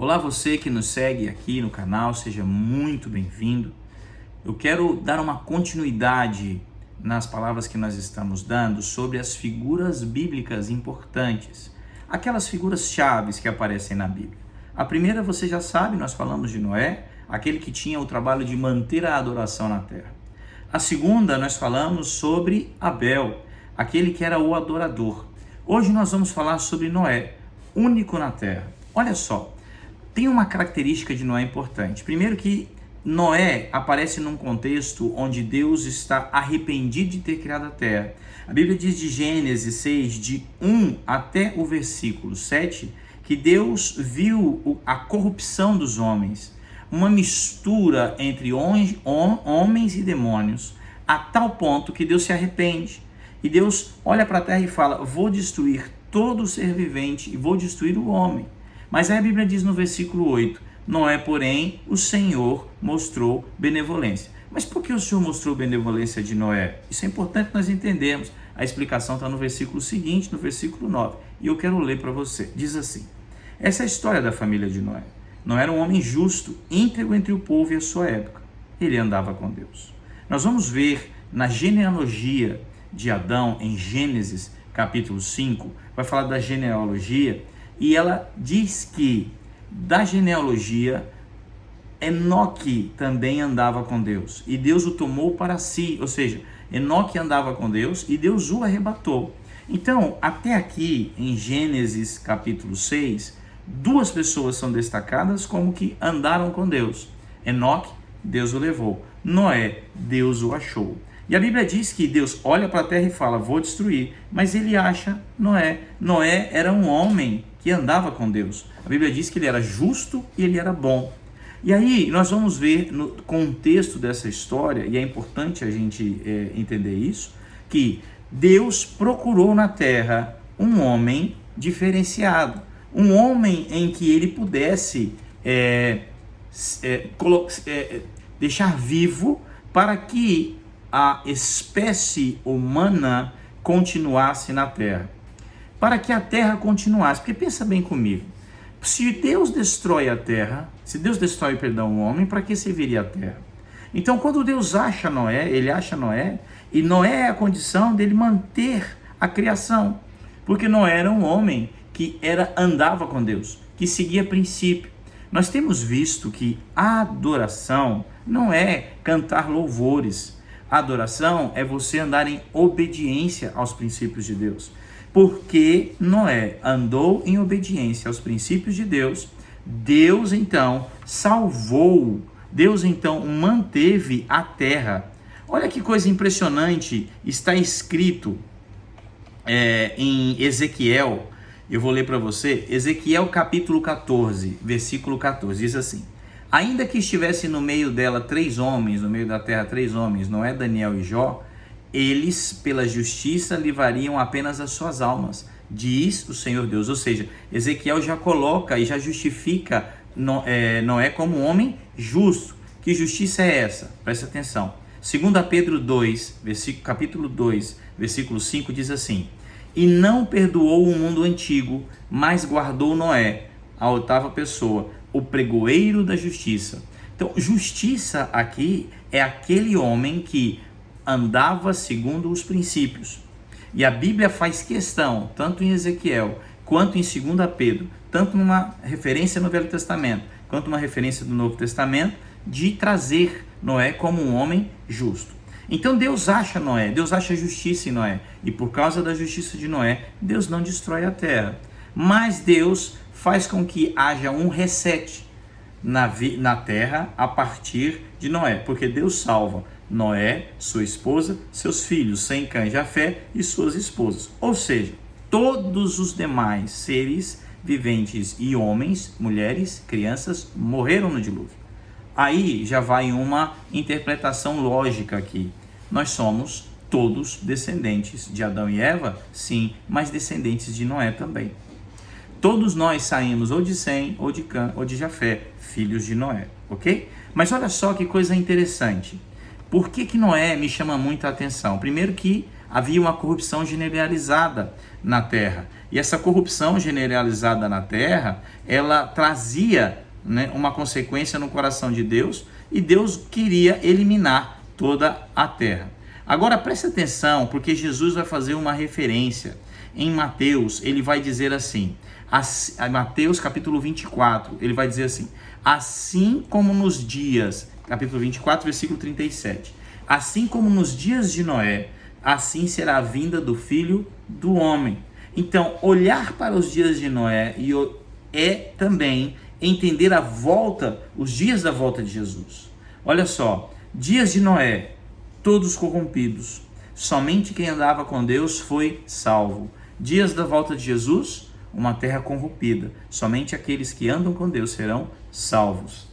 Olá, você que nos segue aqui no canal, seja muito bem-vindo. Eu quero dar uma continuidade nas palavras que nós estamos dando sobre as figuras bíblicas importantes, aquelas figuras chaves que aparecem na Bíblia. A primeira, você já sabe, nós falamos de Noé, aquele que tinha o trabalho de manter a adoração na terra. A segunda, nós falamos sobre Abel, aquele que era o adorador. Hoje nós vamos falar sobre Noé, único na terra. Olha só, tem uma característica de Noé importante. Primeiro que Noé aparece num contexto onde Deus está arrependido de ter criado a terra. A Bíblia diz de Gênesis 6, de 1 até o versículo 7, que Deus viu a corrupção dos homens, uma mistura entre homens e demônios, a tal ponto que Deus se arrepende. E Deus olha para a terra e fala: vou destruir todo ser vivente e vou destruir o homem. Mas aí a Bíblia diz no versículo 8, Noé, porém, o Senhor mostrou benevolência. Mas por que o Senhor mostrou benevolência de Noé? Isso é importante nós entendermos. A explicação está no versículo seguinte, no versículo 9. E eu quero ler para você. Diz assim: essa é a história da família de Noé. Noé era um homem justo, íntegro entre o povo e a sua época. Ele andava com Deus. Nós vamos ver na genealogia de Adão, em Gênesis capítulo 5, vai falar da genealogia, e ela diz que da genealogia Enoque também andava com Deus, e Deus o tomou para si, ou seja, Enoque andava com Deus e Deus o arrebatou. Então, até aqui em Gênesis capítulo 6, duas pessoas são destacadas como que andaram com Deus. Enoque, Deus o levou. Noé, Deus o achou. E a Bíblia diz que Deus olha para a terra e fala: vou destruir, mas ele acha Noé. Noé era um homem que andava com Deus. A Bíblia diz que ele era justo e ele era bom. E aí nós vamos ver no contexto dessa história, e é importante a gente entender isso, que Deus procurou na terra um homem diferenciado, um homem em que ele pudesse deixar vivo para que a espécie humana continuasse na terra, para que a terra continuasse. Porque pensa bem comigo, se Deus destrói a terra, se Deus destrói, o homem, para que serviria a terra? Então, quando Deus acha Noé, ele acha Noé, e Noé é a condição dele manter a criação, porque Noé era um homem que andava com Deus, que seguia princípio. Nós temos visto que a adoração não é cantar louvores. A adoração é você andar em obediência aos princípios de Deus. Porque Noé andou em obediência aos princípios de Deus, Deus então salvou, Deus então manteve a terra. Olha que coisa impressionante, está escrito em Ezequiel, eu vou ler para você, Ezequiel capítulo 14, versículo 14, diz assim: ainda que estivesse no meio dela no meio da terra três homens, Noé, Daniel e Jó, eles pela justiça livrariam apenas as suas almas, diz o Senhor Deus. Ou seja, Ezequiel já coloca e já justifica Noé como um homem justo. Que justiça é essa? Presta atenção. 2 Pedro 2, capítulo 2, versículo 5 diz assim: e não perdoou o mundo antigo, mas guardou Noé, a oitava pessoa, o pregoeiro da justiça. Então, justiça aqui é aquele homem que andava segundo os princípios. E a Bíblia faz questão, tanto em Ezequiel, quanto em 2 Pedro, tanto numa referência no Velho Testamento, quanto uma referência do Novo Testamento, de trazer Noé como um homem justo. Então Deus acha Noé, Deus acha justiça em Noé, e por causa da justiça de Noé, Deus não destrói a terra. Mas Deus faz com que haja um reset na terra a partir de Noé, porque Deus salva Noé, sua esposa, seus filhos, Sem, Cã e Jafé e suas esposas. Ou seja, todos os demais seres viventes e homens, mulheres, crianças morreram no dilúvio. Aí já vai uma interpretação lógica aqui. Nós somos todos descendentes de Adão e Eva, sim, mas descendentes de Noé também. Todos nós saímos ou de Sem, ou de Cã, ou de Jafé, filhos de Noé, ok? Mas olha só que coisa interessante. Por que Noé me chama muita atenção? Primeiro que havia uma corrupção generalizada na terra. E essa corrupção generalizada na terra, ela trazia, né, uma consequência no coração de Deus, e Deus queria eliminar toda a terra. Agora preste atenção, porque Jesus vai fazer uma referência. Em Mateus, ele vai dizer assim, Mateus capítulo 24, ele vai dizer assim: assim como nos dias, capítulo 24, versículo 37, assim como nos dias de Noé, assim será a vinda do Filho do Homem. Então, olhar para os dias de Noé é também entender a volta, os dias da volta de Jesus. Olha só, dias de Noé, todos corrompidos, somente quem andava com Deus foi salvo. Dias da volta de Jesus, uma terra corrompida, somente aqueles que andam com Deus serão salvos.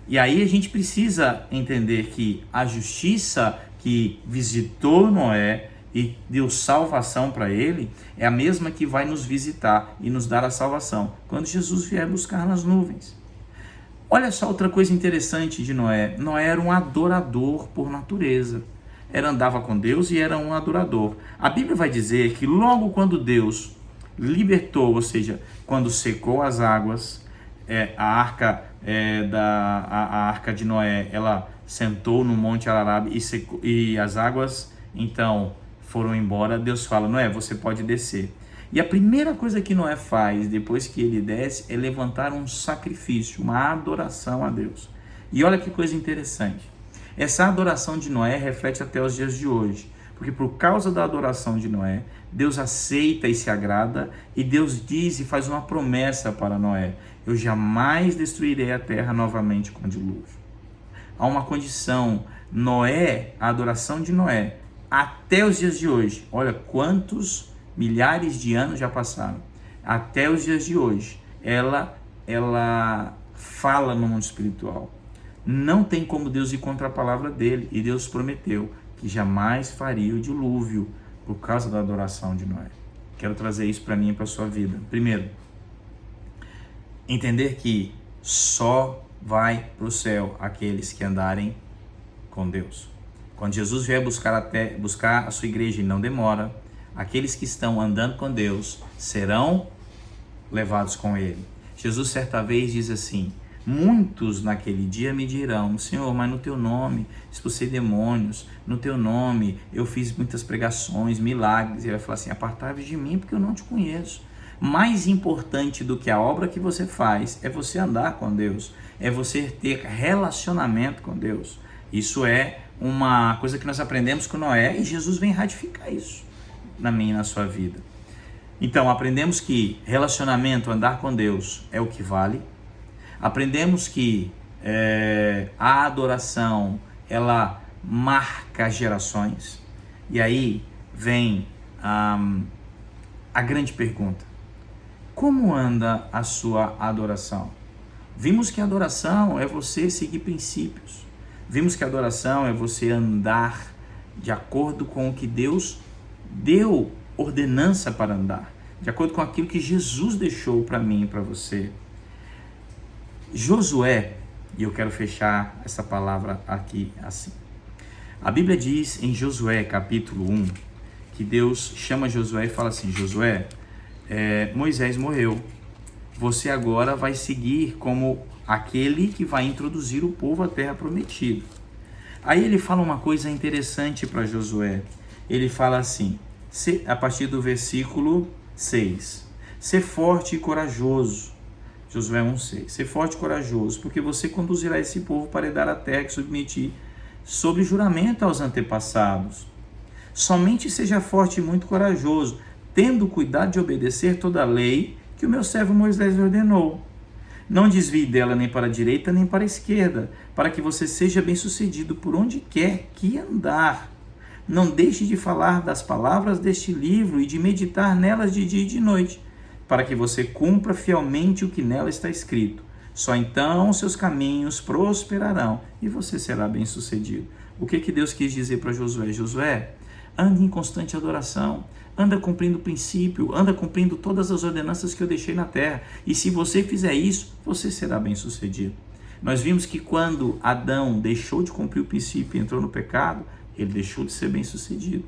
E aí a gente precisa entender que a justiça que visitou Noé e deu salvação para ele é a mesma que vai nos visitar e nos dar a salvação quando Jesus vier buscar nas nuvens. Olha só outra coisa interessante de Noé. Noé era um adorador por natureza. Andava com Deus e era um adorador. A Bíblia vai dizer que logo quando Deus libertou, ou seja, quando secou as águas, a arca de Noé, ela sentou no Monte Ararat e as águas então foram embora. Deus fala: Noé, você pode descer. E a primeira coisa que Noé faz depois que ele desce é levantar um sacrifício, uma adoração a Deus. E olha que coisa interessante. Essa adoração de Noé reflete até os dias de hoje, porque por causa da adoração de Noé, Deus aceita e se agrada, e Deus diz e faz uma promessa para Noé: eu jamais destruirei a terra novamente com dilúvio. Há uma condição, Noé, a adoração de Noé, até os dias de hoje, olha quantos milhares de anos já passaram, até os dias de hoje, ela fala no mundo espiritual. Não tem como Deus ir contra a palavra dele, e Deus prometeu que jamais faria o dilúvio por causa da adoração de Noé. Quero trazer isso para mim e para a sua vida. Primeiro, entender que só vai para o céu aqueles que andarem com Deus. Quando Jesus vier buscar a sua igreja, e não demora, aqueles que estão andando com Deus serão levados com ele. Jesus certa vez diz assim: muitos naquele dia me dirão: Senhor, mas no teu nome expulsei demônios, no teu nome eu fiz muitas pregações, milagres. Ele vai falar assim: apartai-vos de mim, porque eu não te conheço. Mais importante do que a obra que você faz é você andar com Deus, é você ter relacionamento com Deus. Isso é uma coisa que nós aprendemos com Noé, e Jesus vem ratificar isso na minha e na sua vida. Então, aprendemos que relacionamento, andar com Deus é o que vale. Aprendemos que a adoração, ela marca gerações. E aí vem a grande pergunta: como anda a sua adoração? Vimos que a adoração é você seguir princípios. Vimos que a adoração é você andar de acordo com o que Deus deu ordenança para andar, de acordo com aquilo que Jesus deixou para mim e para você. Josué, e eu quero fechar essa palavra aqui assim. A Bíblia diz em Josué capítulo 1, que Deus chama Josué e fala assim: Josué, Moisés morreu, você agora vai seguir como aquele que vai introduzir o povo à terra prometida. Aí ele fala uma coisa interessante para Josué. Ele fala assim, a partir do versículo 6, ser forte e corajoso. Josué 1,6. Ser forte e corajoso, porque você conduzirá esse povo para herdar a terra que submeti sob juramento aos antepassados. Somente seja forte e muito corajoso, tendo cuidado de obedecer toda a lei que o meu servo Moisés ordenou. Não desvie dela nem para a direita nem para a esquerda, para que você seja bem-sucedido por onde quer que andar. Não deixe de falar das palavras deste livro e de meditar nelas de dia e de noite, para que você cumpra fielmente o que nela está escrito. Só então seus caminhos prosperarão e você será bem-sucedido. O que Deus quis dizer para Josué? Josué, ande em constante adoração, anda cumprindo o princípio, anda cumprindo todas as ordenanças que eu deixei na terra. E se você fizer isso, você será bem-sucedido. Nós vimos que quando Adão deixou de cumprir o princípio e entrou no pecado, ele deixou de ser bem-sucedido.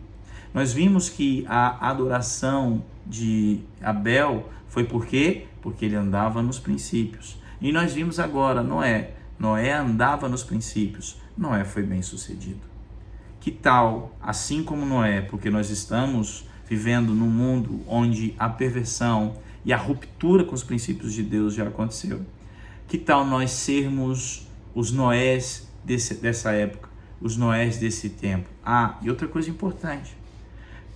Nós vimos que a adoração de Abel foi por quê? Porque ele andava nos princípios. E nós vimos agora Noé. Noé andava nos princípios. Noé foi bem sucedido. Que tal, assim como Noé, porque nós estamos vivendo num mundo onde a perversão e a ruptura com os princípios de Deus já aconteceu. Que tal nós sermos os Noés dessa época, os Noés desse tempo? E outra coisa importante.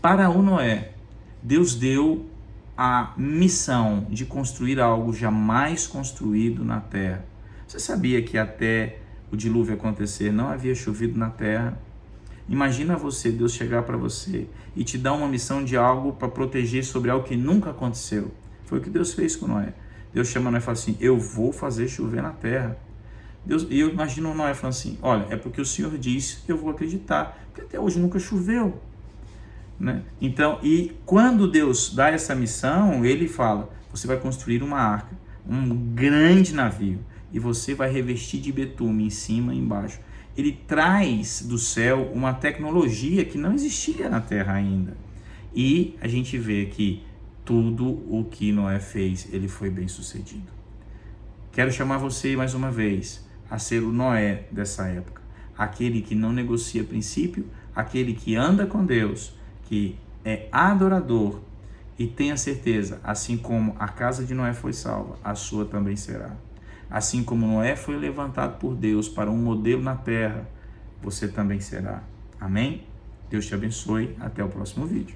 Para o Noé, Deus deu a missão de construir algo jamais construído na terra. Você sabia que até o dilúvio acontecer não havia chovido na terra? Imagina Deus chegar para você e te dar uma missão de algo para proteger sobre algo que nunca aconteceu. Foi o que Deus fez com Noé. Deus chama Noé e fala assim, eu vou fazer chover na terra. E eu imagino Noé falando assim, olha, é porque o Senhor disse que eu vou acreditar, porque até hoje nunca choveu. Né? Então, e quando Deus dá essa missão, ele fala, você vai construir uma arca, um grande navio, e você vai revestir de betume em cima e embaixo. Ele traz do céu uma tecnologia que não existia na terra ainda. E a gente vê que tudo o que Noé fez, ele foi bem sucedido. Quero chamar você mais uma vez a ser o Noé dessa época. Aquele que não negocia princípio, aquele que anda com Deus, que é adorador e tenha certeza, assim como a casa de Noé foi salva, a sua também será. Assim como Noé foi levantado por Deus para um modelo na terra, você também será. Amém? Deus te abençoe. Até o próximo vídeo.